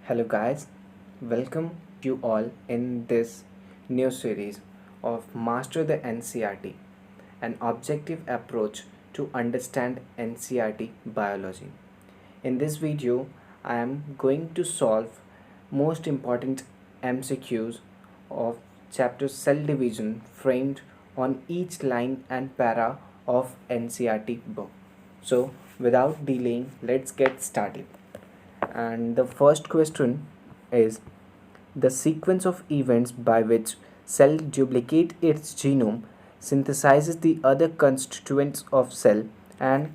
Hello, guys. Welcome you all in this new series of Master the NCRT, an objective approach to understand NCRT biology. In this video, I am going to solve most important MCQs of chapter Cell Division framed on each line and para of NCRT book. So, without delaying, let's get started. And the first question is the sequence of events by which cell duplicate its genome, synthesizes the other constituents of cell, and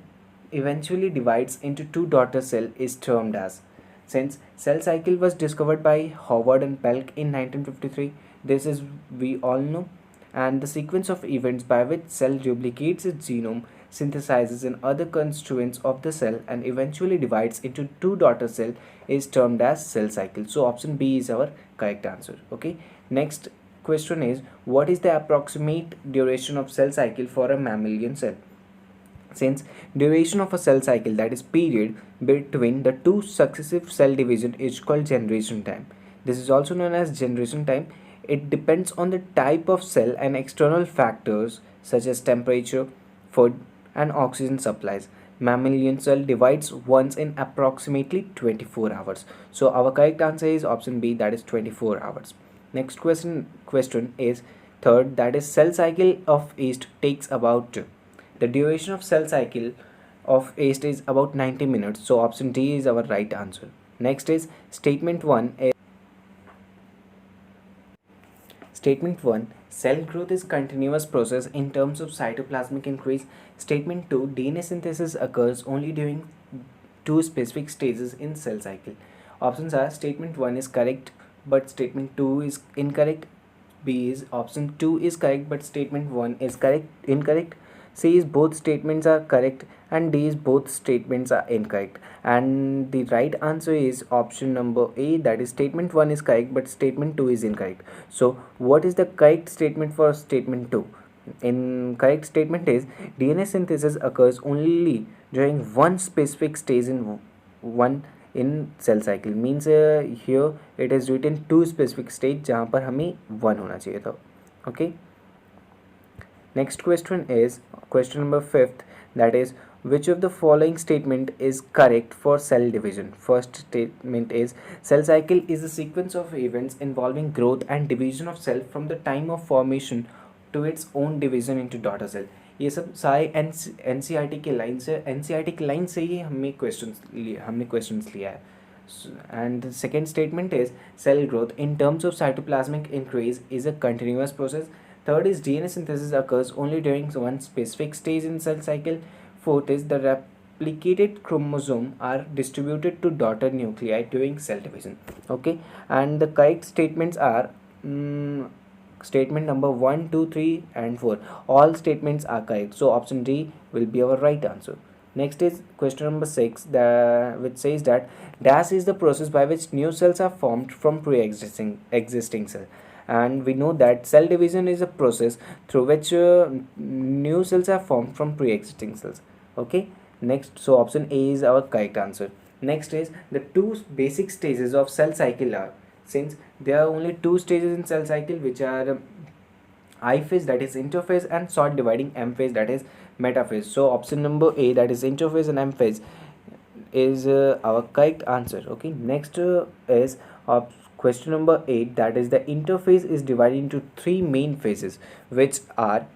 eventually divides into two daughter cell is termed as. Since cell cycle was discovered by Howard and Pelk in 1953, this is we all know, and the sequence of events by which cell duplicates its genome, synthesizes in other constituents of the cell, and eventually divides into two daughter cell is termed as cell cycle. So option B is our correct answer. Okay, next question is, what is the approximate duration of cell cycle for a mammalian cell? Since duration of a cell cycle, that is period between the two successive cell division, is called generation time. This is also known as generation time. It depends on the type of cell and external factors such as temperature, food, and oxygen supplies. Mammalian cell divides once in approximately 24 hours. So our correct answer is option B, that is 24 hours. Next question is third, that is cell cycle of yeast takes about, the duration of cell cycle of yeast is about 90 minutes. So option D is our right answer. Next is statement 1 is Statement 1, cell growth is continuous process in terms of cytoplasmic increase. Statement 2, DNA synthesis occurs only during two specific stages in cell cycle. Options are statement 1 is correct but statement 2 is incorrect. B is option 2 is correct but statement 1 is incorrect. C is both statements are correct and D is both statements are incorrect. And the right answer is option number A, that is statement 1 is correct but statement 2 is incorrect. So what is the correct statement for statement 2? In correct statement is DNA synthesis occurs only during one specific stage in cell cycle. Means here it is written two specific stage जहाँ पर हमें one होना चाहिए था. Okay. Next question is question number 5th, that is which of the following statement is correct for cell division? First statement is cell cycle is a sequence of events involving growth and division of cell from the time of formation to its own division into daughter cell. ये सब सारे NCERT के line से ही हमने questions लिया है. And the second statement is cell growth in terms of cytoplasmic increase is a continuous process. Third is DNA synthesis occurs only during one specific stage in cell cycle. Fourth is the replicated chromosome are distributed to daughter nuclei during cell division. Okay, and the correct statements are statement number 1, 2, 3, and 4. All statements are correct. So option D will be our right answer. Next is question number 6, which says that dash is the process by which new cells are formed from existing cell. And we know that cell division is a process through which new cells are formed from pre-existing cells. Okay, next, so option A is our correct answer. Next is the two basic stages of cell cycle are, since there are only two stages in cell cycle, which are I phase, that is interphase, and short dividing M phase, that is metaphase. So option number A, that is interphase and M phase, is our correct answer. Okay, next is question number 8, that is the interphase is divided into three main phases, which are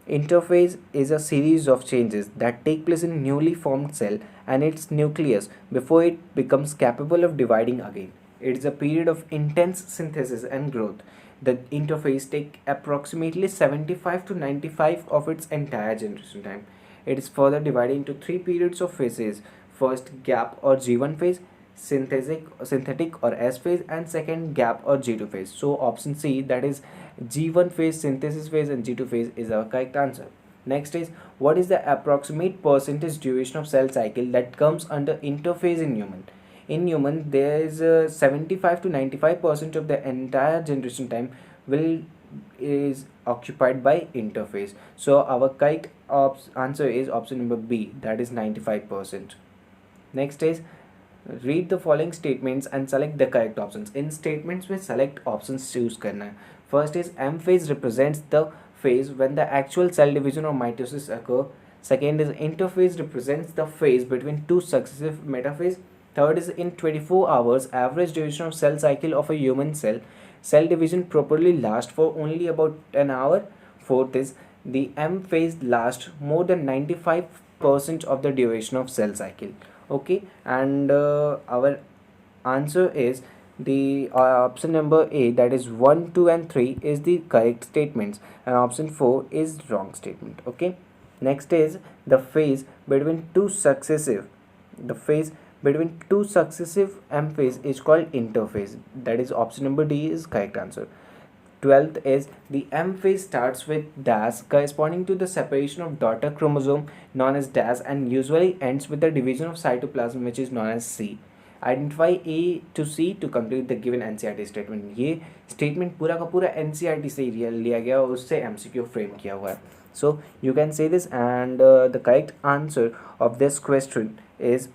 interphase is a series of changes that take place in newly formed cell and its nucleus before it becomes capable of dividing again. It is a period of intense synthesis and growth. The interphase take approximately 75 to 95 of its entire generation time. It is further divided into three periods of phases. First, gap or G1 phase, synthetic or S phase, and second, gap or G2 phase. So option C, that is G1 phase, synthesis phase, and G2 phase is our correct answer. Next is, what is the approximate percentage duration of cell cycle that comes under interphase in human? In human, there is 75 to 95% of the entire generation time is occupied by interphase. So our correct answer is option number B, that is 95%. Next is read the following statements and select the correct options. इन statements में select options choose करना है. First is M phase represents the phase when the actual cell division or mitosis occur. Second is interphase represents the phase between two successive metaphase. Third is in 24 hours average duration of cell cycle of a human cell. Cell division properly lasts for only about an hour. Fourth is the M phase lasts more than 95% of the duration of cell cycle. Okay, and our answer is the option number A, that is 1, 2 and 3 is the correct statements, and option 4 is wrong statement. Okay, next is the phase between two successive, the phase between two successive M phase is called interphase, that is option number D is correct answer. 12th is the M phase starts with DAS corresponding to the separation of daughter chromosome known as DAS and usually ends with the division of cytoplasm which is known as C. Identify A to C to complete the given NCERT statement. ये statement पूरा का पूरा NCERT से लिया गया और उससे MCQ frame किया हुआ है. So you can say this, and the correct answer of this question is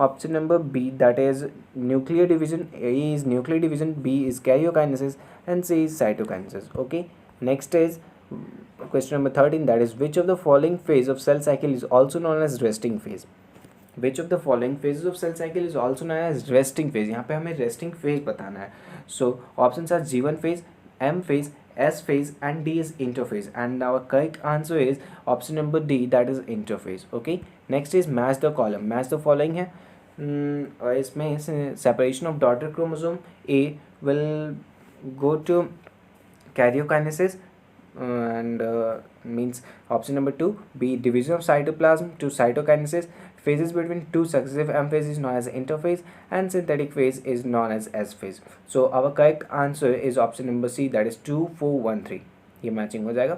option number B, that is nuclear division. A is nuclear division, B is karyokinesis, and C is cytokinesis. Okay, next is question number 13, that is which of the following phase of cell cycle is also known as resting phase. Which of the following phases of cell cycle is also known as resting phase. यहाँ पे हमें resting phase बताना है. So options are G1 phase, M phase, S phase and D is interphase, and our correct answer is option number D, that is interphase. Okay, next is match the column. Match the following है. इसमें separation of daughter chromosome A will go to karyokinesis, and means option number 2. B, division of cytoplasm to cytokinesis. Phases between two successive M phase is known as interphase, and synthetic phase is known as S phase. So our correct answer is option number C, that is 2, 4, 1, 3. ये matching हो जाएगा.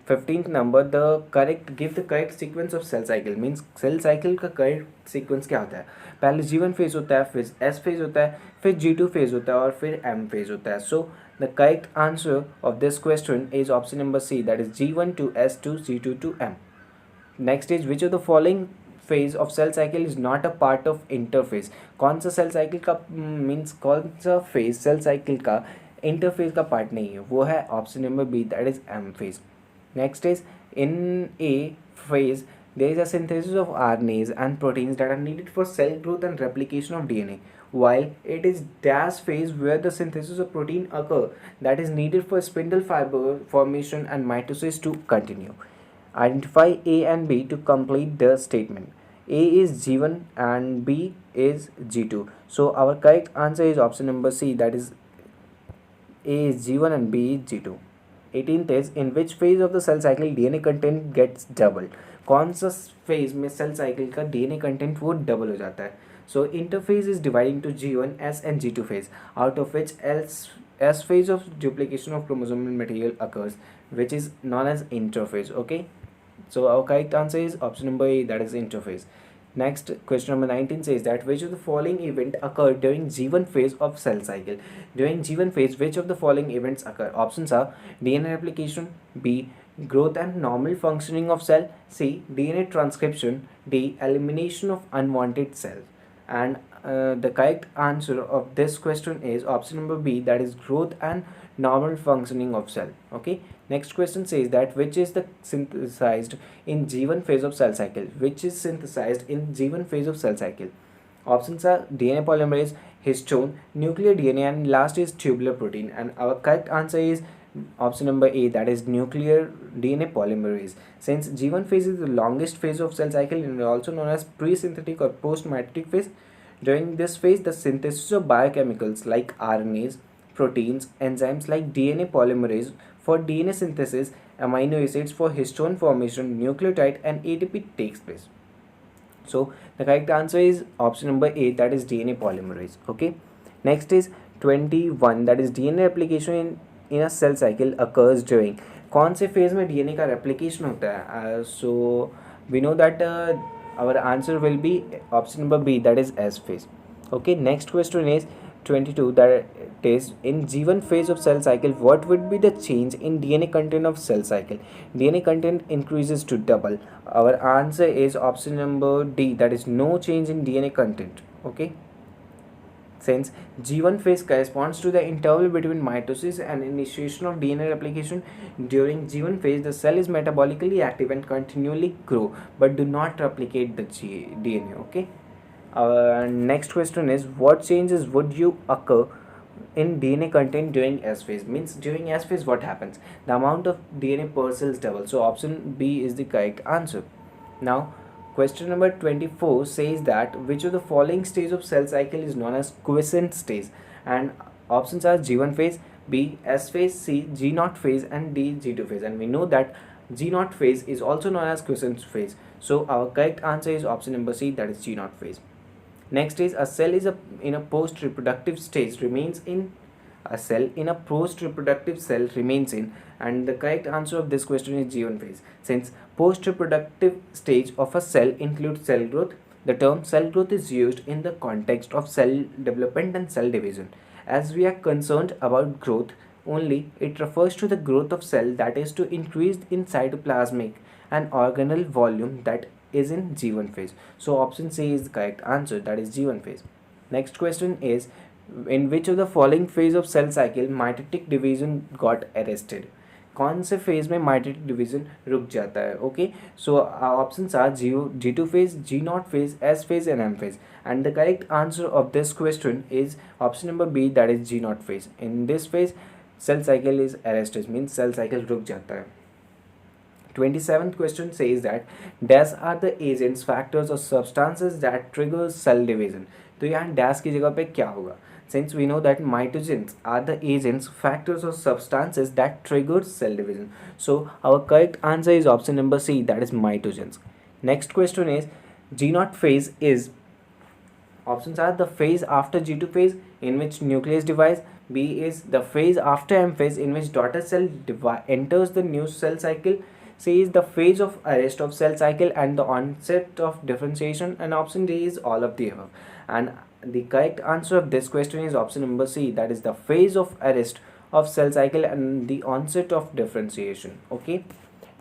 15th number, the correct give the correct sequence of cell cycle. means cell cycle का correct sequence क्या होता है. पहले G1 phase होता है, फिर S phase होता है, फिर G2 phase होता है और फिर M phase होता है. So the correct answer of this question is option number C, that is G1 to S to G2 to M. Next is which of the following phase of cell cycle is not a part of interphase. कौन सा cell cycle का means कौन सा phase cell cycle का interphase का part नहीं है, वो है option number B, that is M phase. Next is in A phase there is a synthesis of RNAs and proteins that are needed for cell growth and replication of DNA, while it is dash phase where the synthesis of protein occur that is needed for spindle fiber formation and mitosis to continue. Identify A and B to complete the statement. A is G1 and B is G2. So our correct answer is option number C, that is A is G1 and B is G2. 18th is in which phase of the cell cycle DNA content gets doubled. कौन सा phase में cell cycle का DNA content वो double हो जाता है. So interphase is divided into G1, S and G2 phase, out of which S phase of duplication of chromosomal material occurs, which is known as interphase. Okay, so our correct answer is option number A, that is interphase. Next, question number 19 says that which of the following event occurred during G1 phase of cell cycle. During G1 phase, which of the following events occur? Options are DNA replication, B, growth and normal functioning of cell, C, DNA transcription, D, elimination of unwanted cells. And the correct answer of this question is option number B, that is growth and normal functioning of cell. Okay, next question says that which is the synthesized in G1 phase of cell cycle. Which is synthesized in G1 phase of cell cycle? Options are DNA polymerase, histone, nuclear DNA, and last is tubular protein. And our correct answer is option number A, that is nuclear DNA polymerase. Since G1 phase is the longest phase of cell cycle and also known as pre-synthetic or post-mitotic phase, during this phase the synthesis of biochemicals like RNAs, proteins, enzymes like DNA polymerase for DNA synthesis, amino acids for histone formation, nucleotide and ATP takes place. So the correct answer is option number A, that is DNA polymerase. Okay, next is 21, that is DNA replication in a cell cycle occurs during. कौन से phase में DNA का replication होता है? So we know that our answer will be option number B, that is S phase. Okay, next question is 22, that is, in G1 phase of cell cycle, what would be the change in DNA content of cell cycle? DNA content increases to double. Our answer is option number D, that is no change in DNA content. Okay, since G1 phase corresponds to the interval between mitosis and initiation of DNA replication, during G1 phase the cell is metabolically active and continually grow but do not replicate the DNA. Okay. Next question is, what changes would you occur in DNA content during S phase? Means during S phase what happens? The amount of DNA per cell is double. So option B is the correct answer. Now question number 24 says that which of the following stage of cell cycle is known as quiescent stage, and options are G1 phase, B S phase, C G0 phase, and D G2 phase. And we know that G0 phase is also known as quiescent phase. So our correct answer is option number C, that is G0 phase. Next is, a cell is in a post-reproductive stage remains in. A cell in a post-reproductive cell remains in, and the correct answer of this question is G1 phase. Since post-reproductive stage of a cell includes cell growth, the term cell growth is used in the context of cell development and cell division. As we are concerned about growth only, it refers to the growth of cell that is to increase in cytoplasmic and organelle volume that is in G1 phase. So option C is the correct answer, that is G1 phase. Next question is, in which of the following phase of cell cycle mitotic division got arrested? कौन से phase में mitotic division रुक जाता है? Okay, so options are G2 phase, G0 phase, S phase and M phase, and the correct answer of this question is option number B, that is G0 phase. In this phase cell cycle is arrested, means cell cycle रुक जाता है. 27th question says that dash are the agents, factors or substances that trigger cell division. तो यहाँ dash की जगह पे क्या होगा? Since we know that mitogens are the agents, factors or substances that trigger cell division. So our correct answer is option number C, that is mitogens. Next question is, G0 phase is, options are the phase after G2 phase in which nucleus divides, B is the phase after M phase in which daughter cell enters the new cell cycle, C is the phase of arrest of cell cycle and the onset of differentiation, and option D is all of the above. And the correct answer of this question is option number C, that is the phase of arrest of cell cycle and the onset of differentiation. Okay.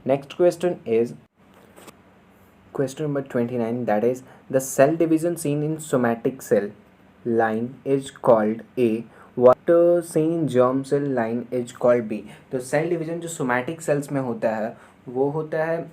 Next question is question number 29, that is, the cell division seen in somatic cell line is called A, what seen in germ cell line is called B. तो cell division जो somatic cells में होता है वो होता है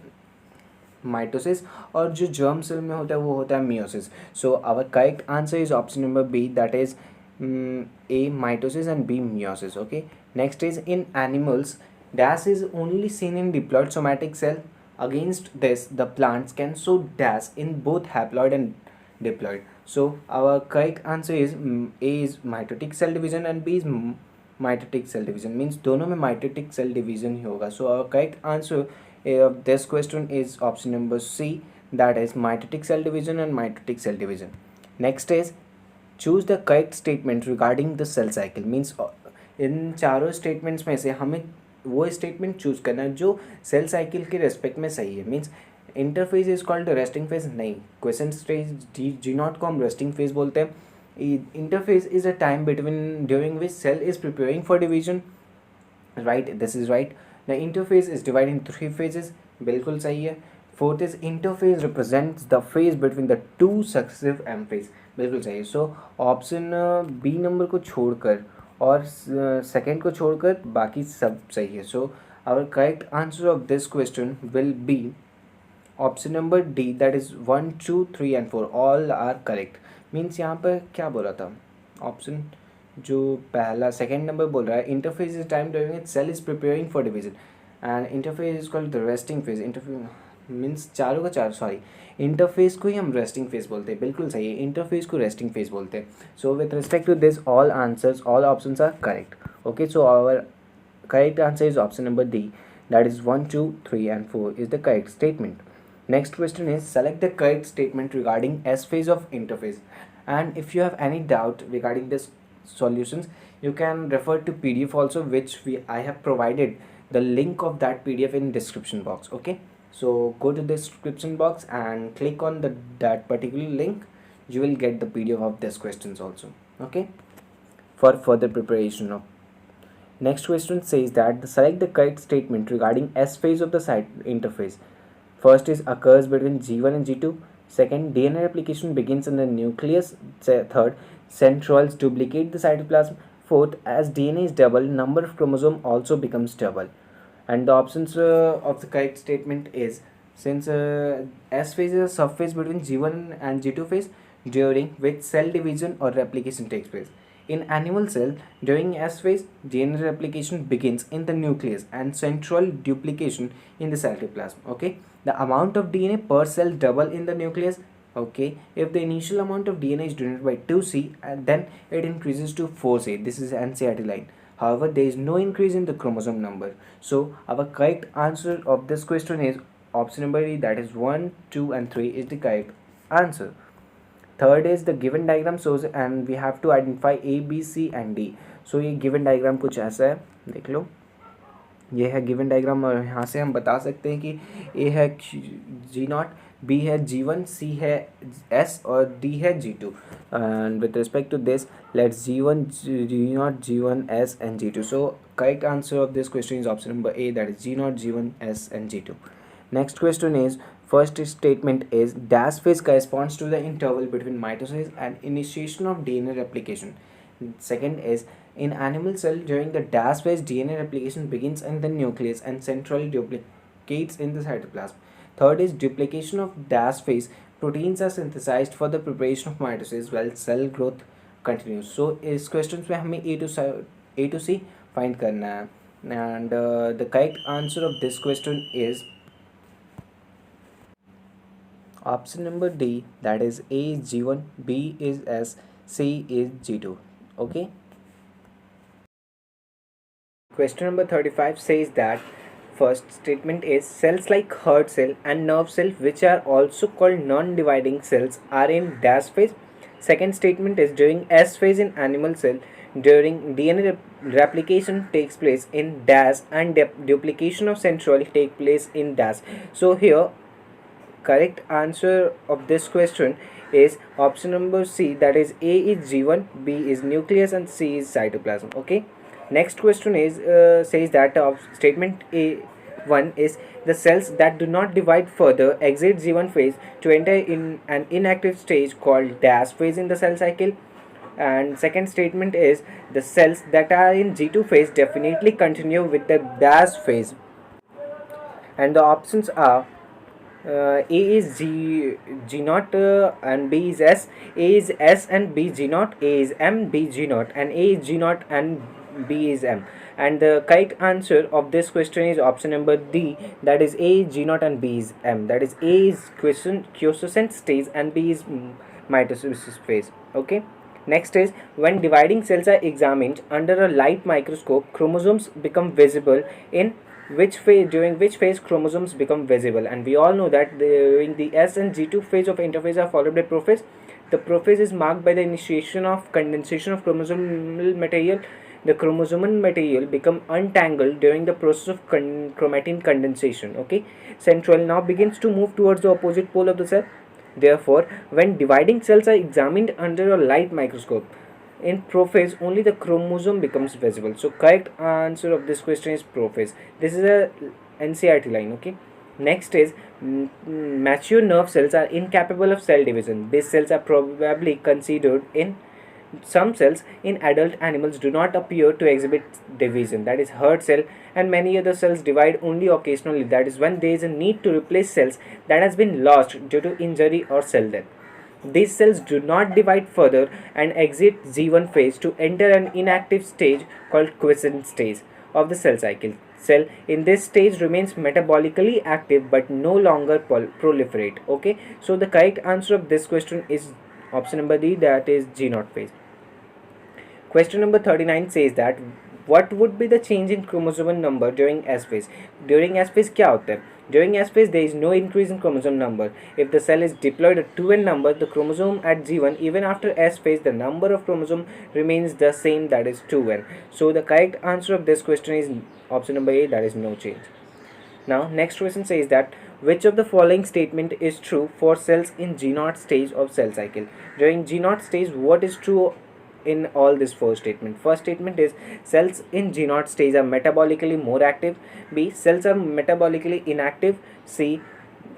mitosis, और जो जर्म सेल में होता है वो होता है meiosis. So our correct answer is option number B, that is A mitosis and B meiosis. Okay. Next is, in animals dash is only seen in diploid somatic cell. Against this the plants can show dash in both haploid and diploid. So our correct answer is A is mitotic cell division and B is mitotic cell division, means दोनों में mitotic cell division ही होगा. So our correct answer of this question is option number C, that is mitotic cell division and mitotic cell division. Next is, choose the correct statement regarding the cell cycle. Means इन चारों statements में से हमें वो statement choose करना है जो cell cycle के respect में सही है. Means interphase is called resting phase नहीं, क्वेश्चन स्टेज G0 को हम रेस्टिंग फेज बोलते हैं. Interphase is a time between during which cell is preparing for division. Right, this is right. The interphase is divide in 3 phases, बिल्कुल सही है. Fourth is, interphase represents the phase between the 2 successive M phase, बिल्कुल सही है. So option B number को छोड़कर और second को छोड़कर बाकी सब सही है. So our correct answer of this question will be option number D, that is 1, 2, 3 and 4 all are correct. Means यहाँ पर क्या बोला था, ऑप्शन जो पहला सेकेंड नंबर बोल रहा है, interphase is time during it cell is preparing for division and interphase is called the resting phase. Interphase means चारों का चार, सॉरी, इंटरफेस को ही हम रेस्टिंग फेज बोलते हैं, बिल्कुल सही है, इंटरफेस को रेस्टिंग फेज बोलते हैं. So with respect to this all answers, all options are correct. Okay, so our correct answer is option number D, that is 1, 2, 3 and 4 is the correct statement. Next question is, select the correct statement regarding S phase of interphase. And if you have any doubt regarding this solutions, you can refer to PDF also, which I have provided the link of that PDF in description box. Okay, so go to the description box and click on that particular link. You will get the PDF of these questions also. Okay, for further preparation of. Next question says that select the correct statement regarding S phase of the site interface. First is occurs between G1 and G2. Second, DNA replication begins in the nucleus. Third, centrioles duplicate the cytoplasm. Fourth, as DNA is double, number of chromosome also becomes double. And the options of the correct statement is, since S phase is a subphase between G1 and G2 phase, during which cell division or replication takes place. In animal cell, during S phase, DNA replication begins in the nucleus and central duplication in the cytoplasm. Okay, the amount of DNA per cell double in the nucleus. Okay, if the initial amount of DNA is denoted by 2C, and then it increases to 4C. This is NCERT line. However, there is no increase in the chromosome number. So our correct answer of this question is option number E, that is 1, 2 and 3 is the correct answer. Third is the given diagram shows and we have to identify A, B, C and D. So ये given diagram कुछ ऐसा है, देख लो, ये है given diagram और यहाँ से हम बता सकते हैं कि ए है G0, बी है G1, सी है S और डी है G2. And with respect to this, let's G1, G0, G1, S and G2. So correct answer of this question is option number A, that is G0, G1, S and G2. Next question is, first statement is dash phase corresponds to the interval between mitosis and initiation of DNA replication. Second is, in animal cell during the dash phase DNA replication begins in the nucleus and centrally duplicates in the cytoplasm. Third is, duplication of dash phase proteins are synthesized for the preparation of mitosis while cell growth continues. So इस questions में हमें A to C find करना है, and the correct answer of this question is option number D, that is A is G1, B is S, C is G2. Okay. Question number 35 says that first statement is cells like heart cell and nerve cell, which are also called non-dividing cells, are in dash phase. Second statement is during S phase in animal cell, during DNA replication takes place in dash and duplication of centriole take place in dash. So here correct answer of this question is option number C, that is A is G1, B is nucleus and C is cytoplasm. Okay. Next question is says that statement A1 is the cells that do not divide further exit G1 phase to enter in an inactive stage called dash phase in the cell cycle. And second statement is the cells that are in G2 phase definitely continue with the dash phase. And the options are A is G0 and B is S, A is S and B G0, A is M, B G0 and A is G0 and B is M. And the correct answer of this question is option number D, that is A is G0 and B is M. That is A is quiescent stage and B is mitosis phase. Okay. Next is, when dividing cells are examined under a light microscope, chromosomes become visible in during which phase chromosomes become visible. And we all know that during the S and G2 phase of interphase are followed by prophase. The prophase is marked by the initiation of condensation of chromosomal material. The chromosomal material become untangled during the process of chromatin condensation. Okay, centriole now begins to move towards the opposite pole of the cell. Therefore, when dividing cells are examined under a light microscope, in prophase only the chromosome becomes visible. So correct answer of this question is prophase. This is a NCERT line. Okay. Next is mature nerve cells are incapable of cell division. These cells are probably considered in some cells in adult animals do not appear to exhibit division, that is heart cell, and many other cells divide only occasionally, that is when there is a need to replace cells that has been lost due to injury or cell death. These cells do not divide further and exit G1 phase to enter an inactive stage called quiescent stage of the cell cycle. Cell in this stage remains metabolically active but no longer proliferate. Okay, so the correct answer of this question is option number D, that is G0 phase. Question number 39 says that what would be the change in chromosome number during S phase? During S phase क्या होता है? During S phase there is no increase in chromosome number. If the cell is diploid at 2n number, the chromosome at G1, even after S phase, the number of chromosome remains the same, that is 2n. So the correct answer of this question is option number A, that is no change. Now next question says that which of the following statement is true for cells in G0 stage of cell cycle? During G0 stage, what is true in all these four statements. First statement is cells in G naught stage are metabolically more active. B, cells are metabolically inactive. C,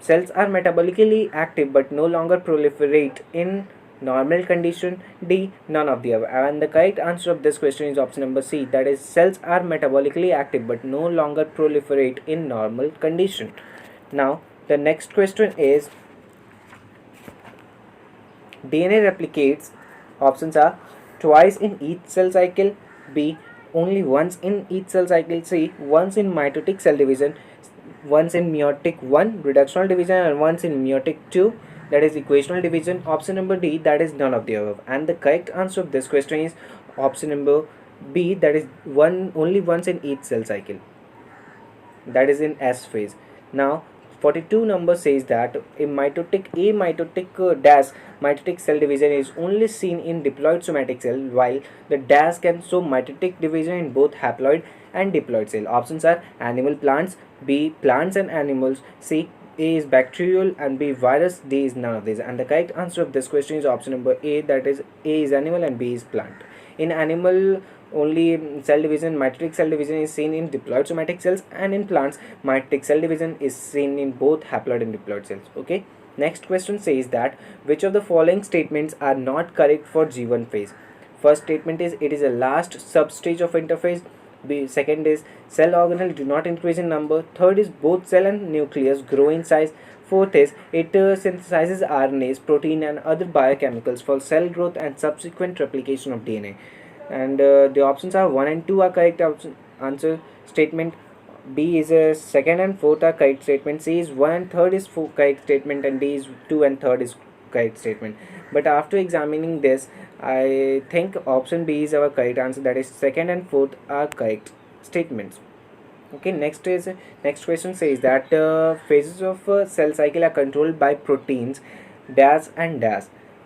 cells are metabolically active but no longer proliferate in normal condition. D, none of the above. And the correct answer of this question is option number C, that is cells are metabolically active but no longer proliferate in normal condition. Now the next question is DNA replicates. Options are twice in each cell cycle. B, only once in each cell cycle. C, once in mitotic cell division, once in meiotic 1 reductional division, and once in meiotic 2, that is equational division. Option number D, that is none of the above. And the correct answer of this question is option number B, that is only once in each cell cycle, that is in S phase. Now 42 number says that a mitotic dash mitotic cell division is only seen in diploid somatic cell, while the dash can show mitotic division in both haploid and diploid cell. Options are animal, plants. B, plants and animals. C, A is bacterial, and B, virus. D is none of these. And the correct answer of this question is option number A, that is A is animal and B is plant. In animal only cell division, mitotic cell division is seen in diploid somatic cells, and in plants mitotic cell division is seen in both haploid and diploid cells. Okay, next question says that which of the following statements are not correct for G1 phase. First statement is it is a last substage of interphase. B, second is cell organelles do not increase in number. Third is both cell and nucleus grow in size. Fourth is it synthesizes RNAs, protein and other biochemicals for cell growth and subsequent replication of DNA. And the options are 1 and 2 are correct answer statement. B is a second and fourth are correct statement. C is 1 and third is correct statement, and D is 2 and third is correct statement. But after examining this, I think option B is our correct answer, that is second and fourth are correct statements. Okay, next question says that phases of cell cycle are controlled by proteins dash and dash.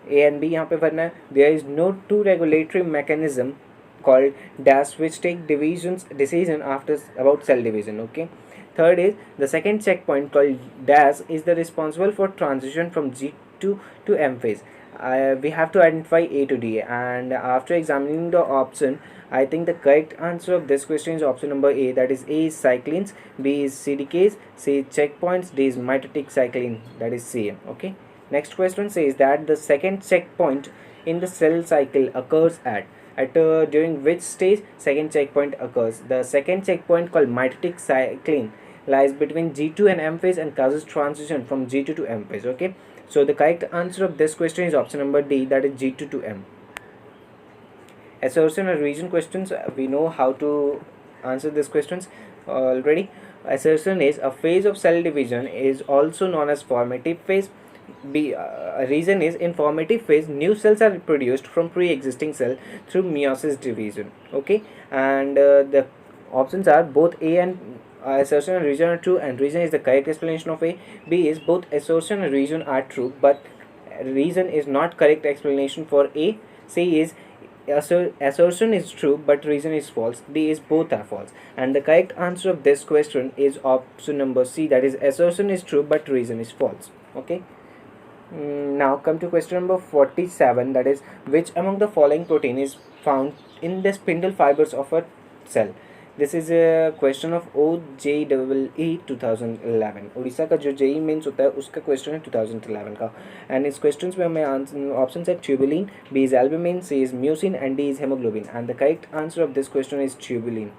A and B यहाँ पे भरना है. There is no two regulatory mechanism called dash which take decision after about cell division. Okay. Third is the second checkpoint called dash is the responsible for transition from G2 to M phase. We have to identify A to D, and after examining the option, I think the correct answer of this question is option number A, that is A is cyclins, B is CDKs, C is checkpoints, D is mitotic cycline, that is CM. Okay. Next question says that the second checkpoint in the cell cycle occurs at during which stage second checkpoint occurs. The second checkpoint called mitotic cycline lies between G2 and M phase and causes transition from G2 to M phase. Okay, so the correct answer of this question is option number D, that is G2 to M. Assertion and reason questions, we know how to answer these questions already. Assertion is a phase of cell division is also known as formative phase. B, reason is in formative phase new cells are produced from pre-existing cell through meiosis division. Okay, and the options are both A and assertion and reason are true, and reason is the correct explanation of A. B is both assertion and reason are true, but reason is not correct explanation for A. C is assertion is true but reason is false. D is both are false, and the correct answer of this question is option number C, that is assertion is true but reason is false. Okay. Now come to question number 47, that is which among the following protein is found in the spindle fibers of a cell. This is question of OJEE 2011. Orissa का जो JEE mains होता है उसका question है 2011 का. And इस question में हमें ऑप्शन है tubulin, B is albumin, C is mucin and D is haemoglobin. And the correct answer of this question is tubulin,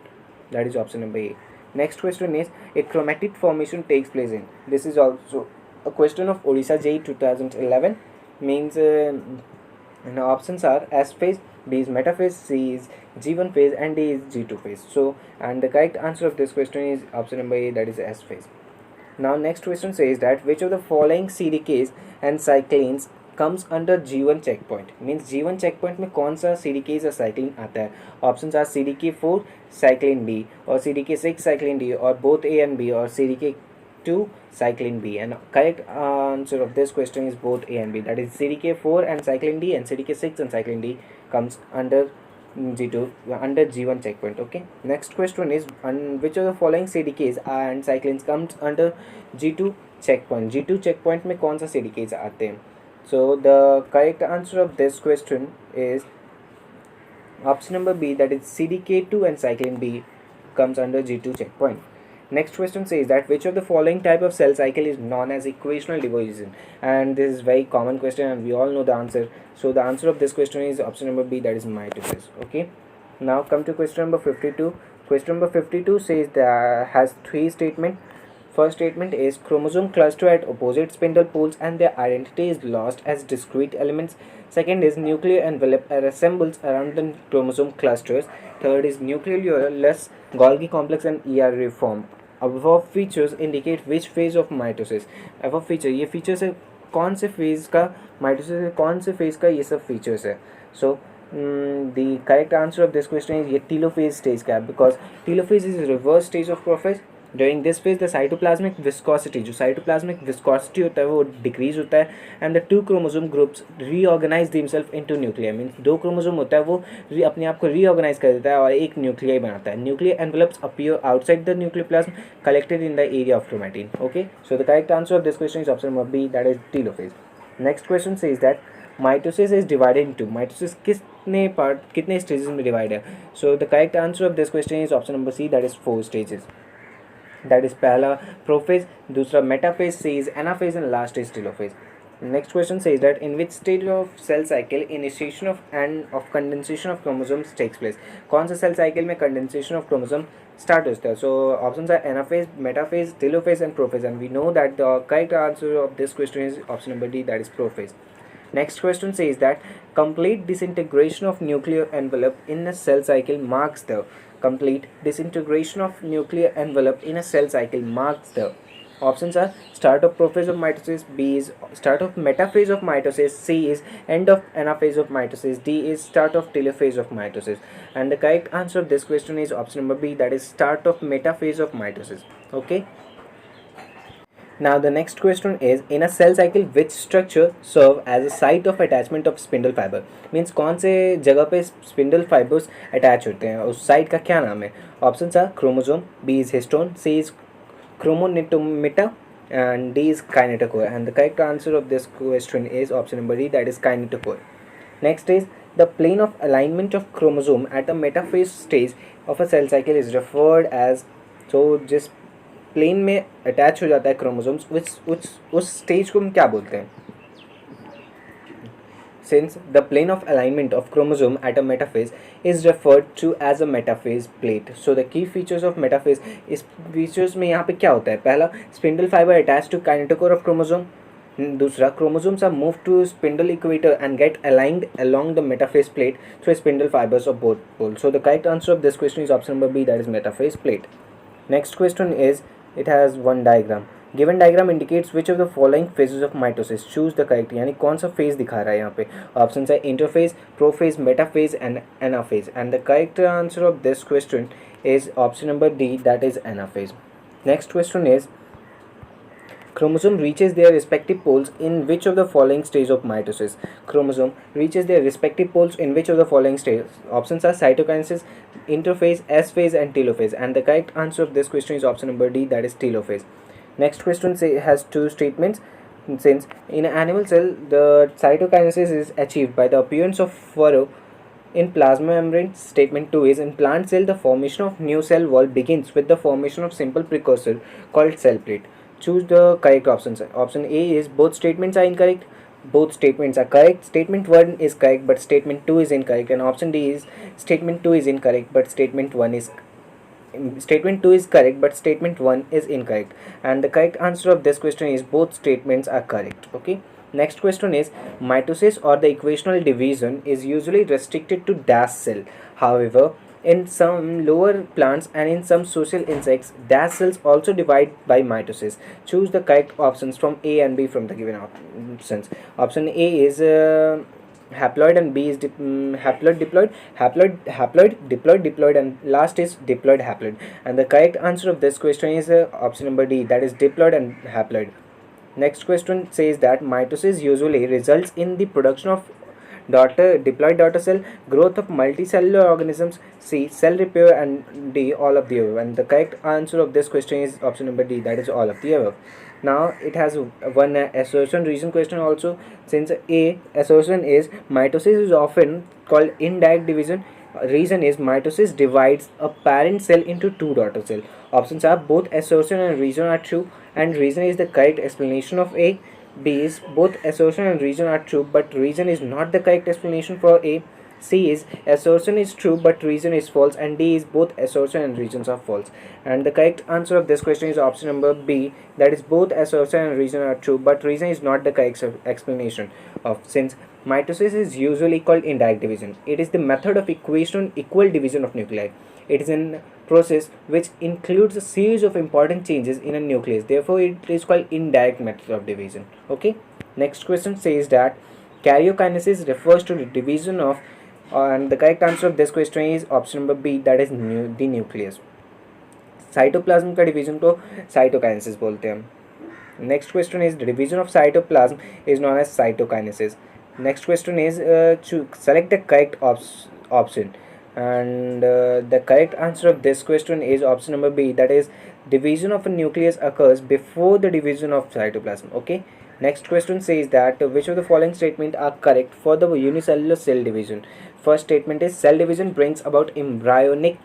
that is option number A. Next question is a chromatic formation takes place in. This is also a question of Odisha JEE 2011. Means and options are S phase, B is metaphase, C is G1 phase, and D is G2 phase. So, and the correct answer of this question is option number A, that is S phase. Now, next question says that which of the following CDKs and cyclines comes under G1 checkpoint. Means G1 checkpoint में कौन सा CDKs या cycline आता है. Options are CDK4 cycline B, और CDK6 cycline D, or both A and B, or CDK2 cycline B. And correct answer of this question is both A and B. That is CDK4 and cycline D, and CDK6 and cycline D comes under G2 under G1 checkpoint. Okay. Next question is which of the following CDKs and cyclines comes under G2 checkpoint. G2 checkpoint में कौन सा CDKs आते हैं. So the correct answer of this question is Option number B, that is CDK2 and cyclin B, comes under G2 checkpoint. Next question says that which of the following type of cell cycle is known as equational division? And this is very common question and we all know the answer. So the answer of this question is option number B, that is mitosis. Okay. Now come to question number 52. Question number 52 says that has three statements. First statement is chromosome cluster at opposite spindle poles and their identity is lost as discrete elements. Second is nuclear envelope assembles around the chromosome clusters. Third is nucleolus, Golgi complex and ER reform. Above features indicate which phase of mitosis. above feature ये features है कौन से phase का mitosis है कौन से phase का ये सब features है. So the correct answer of this question is ये telophase stage का, because telophase is reverse stage of prophase. During this phase the cytoplasmic viscosity, जो cytoplasmic viscosity होता है वो decrease होता है and the two chromosome groups reorganize themselves into nuclei. Means दो chromosome होता है वो अपने आप को reorganize कर देता है और एक nuclei बनाता है. Nuclear envelopes appear outside the nucleoplasm collected in the area of chromatin. Okay, so the correct answer of this question is option number B, that is telophase. Next question says that mitosis is divided into, mitosis कितने stages में divide है? So the correct answer of this question is option number C, that is 4 stages. That is पहला prophase, दूसरा metaphase, C is anaphase and last is telophase. Next question says that in which stage of cell cycle initiation of condensation of chromosomes takes place? कौन सा cell cycle में condensation of chromosome start होता है? So options are anaphase, metaphase, telophase and prophase, and we know that the correct answer of this question is option number D, that is prophase. Next question says that complete disintegration of nuclear envelope in a cell cycle marks the, complete disintegration of nuclear envelope in a cell cycle marks the. Options are start of prophase of mitosis, B is start of metaphase of mitosis, C is end of anaphase of mitosis, D is start of telophase of mitosis. And the correct answer of this question is option number B, that is start of metaphase of mitosis. Okay. Now the next question is in a cell cycle which structure serve as a site of attachment of spindle fiber? Means कौन से जगह पे spindle fibers attach होते हैं, उस site का क्या नाम है? Options are chromosome, B is histone, C is chromonetometer and D is kinetochore. And the correct answer of this question is option number D, that is kinetochore. Next is the plane of alignment of chromosome at the metaphase stage of a cell cycle is referred as. So जिस plane में attach हो जाता है chromosomes, उस stage को हम क्या बोलते हैं? Since the plane of alignment of chromosome at a metaphase is referred to as a metaphase plate. So the key features of metaphase, इस features में यहाँ पे क्या होता है? पहला, spindle fiber attached to kinetochore of chromosome. दूसरा, chromosomes are moved to spindle equator and get aligned along the metaphase plate through spindle fibers of both poles. So the correct answer of this question is option number B, that is metaphase plate. Next question is, it has one diagram. Given diagram indicates which of the following phases of mitosis. Choose the correct, यानी कौन सा phase दिखा रहा है यहाँ पे? Options है interphase, prophase, metaphase and anaphase. And the correct answer of this question is option number D, that is anaphase. Next question is, chromosome reaches their respective poles in which of the following stage of mitosis? Chromosome reaches their respective poles in which of the following stages? Options are cytokinesis, interphase, S phase and telophase. And the correct answer of this question is option number D, that is telophase. Next question has two statements. Since in an animal cell the cytokinesis is achieved by the appearance of furrow in plasma membrane. Statement 2 is in plant cell the formation of new cell wall begins with the formation of simple precursor called cell plate. Choose the correct options. Option A is both statements are incorrect. Both statements are correct. Statement 1 is correct but statement 2 is incorrect. And option D is statement 2 is incorrect but statement 2 is correct but statement 1 is incorrect. And the correct answer of this question is both statements are correct. Okay. Next question is, mitosis or the equational division is usually restricted to dash cell. However, in some lower plants and in some social insects, dash cells also divide by mitosis. Choose the correct options from A and B from the given options. Option A is haploid and B is haploid diploid, diploid, and last is diploid haploid. And the correct answer of this question is option number D, that is diploid and haploid. Next question says that mitosis usually results in the production of diploid daughter cell, growth of multicellular organisms, C cell repair, and D all of the above. And the correct answer of this question is option number D, that is all of the above. Now it has one assertion reason question also. Since A assertion is mitosis is often called indirect division, Reason is mitosis divides a parent cell into two daughter cells. Options are both assertion and reason are true, and reason is the correct explanation of A. B is both assertion and reason are true, but reason is not the correct explanation for A. C is assertion is true but reason is false, and D is both assertion and reasons are false. And the correct answer of this question is option number B, that is both assertion and reason are true but reason is not the correct explanation of, since mitosis is usually called indirect division. It is the method of equal division of nuclei. It is a process which includes a series of important changes in a nucleus. Therefore, it is called indirect method of division. Okay. Next question says that karyokinesis refers to the division of, and the correct answer of this question is option number B, that is the nucleus. Cytoplasm का division को cytokinesis बोलते हैं. Next question is the division of cytoplasm is known as cytokinesis. Next question is to select the correct option, and the correct answer of this question is option number B, that is division of a nucleus occurs before the division of cytoplasm. Okay. Next question says that which of the following statements are correct for the unicellular cell division. First statement is cell division brings about embryonic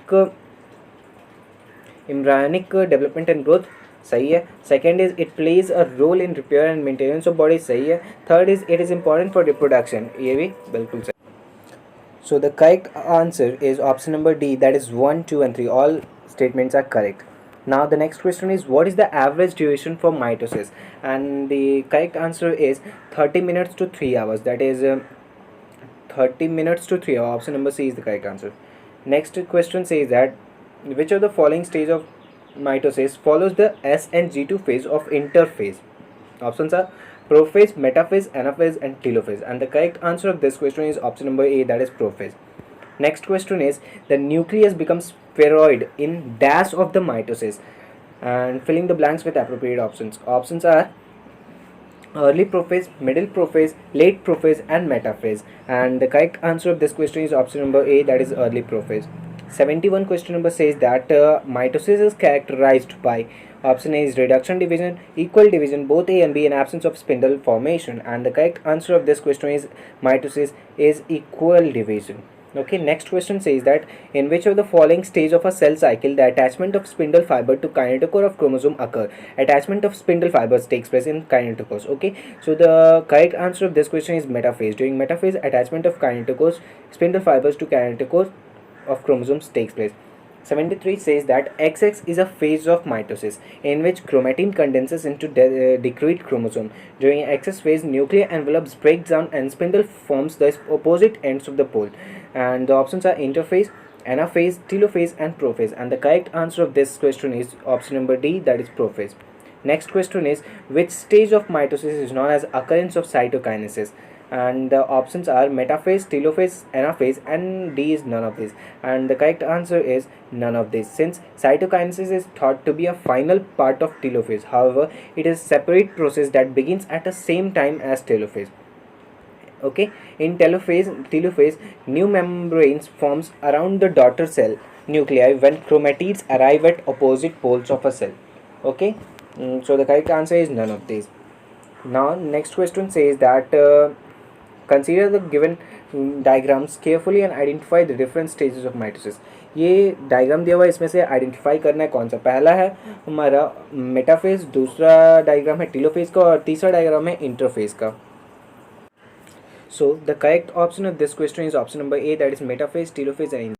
development and growth. सही है. Second is it plays a role in repair and maintenance of body. सही है. Third is it is important for reproduction. ये भी बिल्कुल सही. So the correct answer is option number D, that is 1, 2 and 3. All statements are correct. Now the next question is what is the average duration for mitosis, and the correct answer is 30 minutes to 3 hours. That is 30 minutes to 3 hours. Option number C is the correct answer. Next question says that which of the following stage of mitosis follows the S and G2 phase of interphase. Options are prophase, metaphase, anaphase and telophase, and the correct answer of this question is option number A, that is prophase. Next question is the nucleus becomes spheroid in dash of the mitosis, and filling the blanks with appropriate options. Options are early prophase, middle prophase, late prophase and metaphase, and the correct answer of this question is option number A, that is early prophase. 71 question number says that mitosis is characterized by, option A is reduction division, equal division, both A and B, in absence of spindle formation, and the correct answer of this question is mitosis is equal division. Okay. Next question says that in which of the following stage of a cell cycle the attachment of spindle fiber to kinetochore of chromosome occur. Attachment of spindle fibers takes place in kinetochores. Okay. So the correct answer of this question is metaphase. During metaphase, attachment of kinetochores, spindle fibers to kinetochore of chromosomes takes place. 73 says that XX is a phase of mitosis in which chromatin condenses into decreed chromosome. During XX phase, nuclear envelopes break down and spindle forms the opposite ends of the pole. And the options are interphase, anaphase, telophase and prophase, and the correct answer of this question is option number D, that is prophase. Next question is which stage of mitosis is known as occurrence of cytokinesis, and the options are metaphase, telophase, anaphase and D is none of these, and the correct answer is none of these, since cytokinesis is thought to be a final part of telophase. However, it is a separate process that begins at the same time as telophase. Okay. In telophase, new membranes forms around the daughter cell nuclei when chromatids arrive at opposite poles of a cell. Okay. So the correct answer is none of these. Now next question says that consider the given diagrams carefully and identify the different stages of mitosis. ये diagram दिया हुआ है, इसमें से identify करना है कौन सा. पहला है हमारा मेटाफेज, दूसरा डायग्राम है टीलोफेज का और तीसरा डायग्राम है इंटरफेज का. So the correct option of this question is option number A, that is metaphase, telophase and